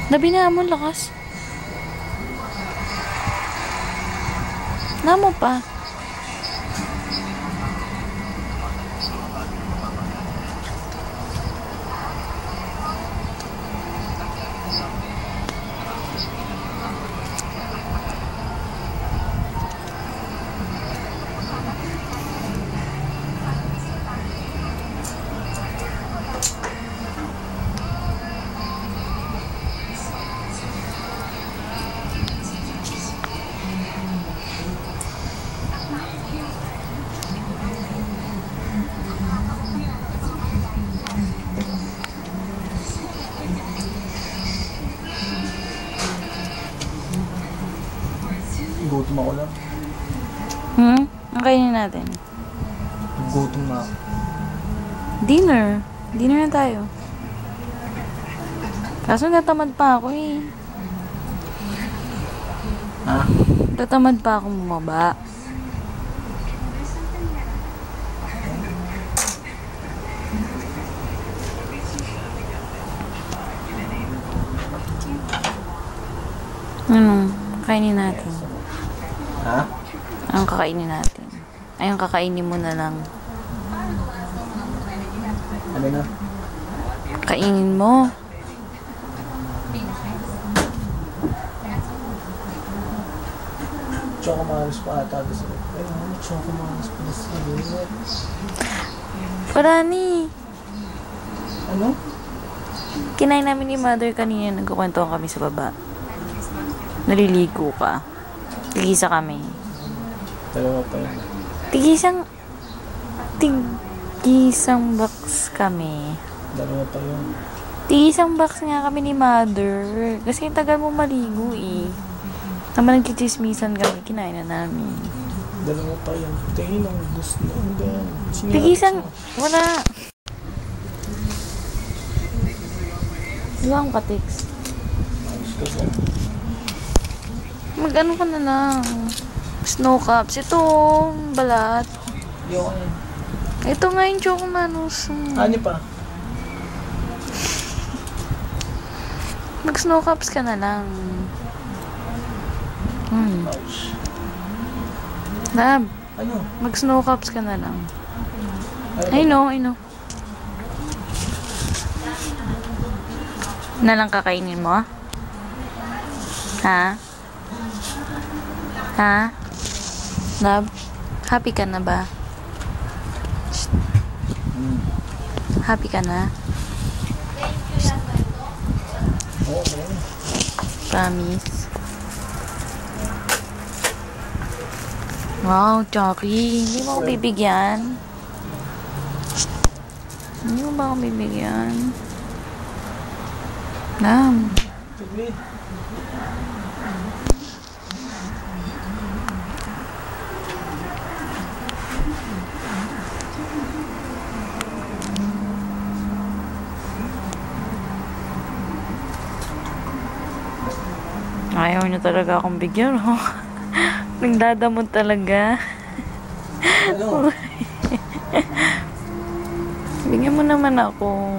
Labi na mo, lakas. Namo pa. Gutom ako lang. Ang kainin natin? Gutom na ako. Dinner. Dinner na tayo. Kaso natamad pa ako eh. Ha? Tatamad pa ako bumaba. Ano? Kainin natin. Ha? Ang kakainin natin. Ay, ang kakainin mo na lang. Ano na? Kainin mo. Chocomanos pa ata. Ay, chocomanos pa sa ulit. Parani. Ano? Kinain namin ni mother kanina. Nagkukwentuhan kami sa baba. Naliligo ka. Tigisa kami. Dalawa pa yun. Tigisang box kami. Dalawa pa yun. Tigisang box nga kami ni mother. Kasi tagal mo maligo eh. Naman nagkichismisan kami. Kinain na namin. Dalawa pa yun. Tingin ang gusto na. Tigisang... Wala. Wala akong ka-text. Mag-ano ka na lang. Snow cups. Ito, balat. Yung ano? Ito nga yung chocomanos. Ano pa? Mag-snow cups ka na lang. Ouch. Lab, Ano? mag-snow cups ka na lang. Ano I know. Na lang kakainin mo? Ha? Ha? Lab, happy ka na ba? Happy ka na? Oo, okay. Promise. Wow, Chucky. Hindi mo ako bibigyan. Hindi mo ba ako bibigyan? Nam. Saglit. Ayaw niya talaga akong bigyan, oh. Nagdadamot talaga. Ano? Bigyan mo naman ako.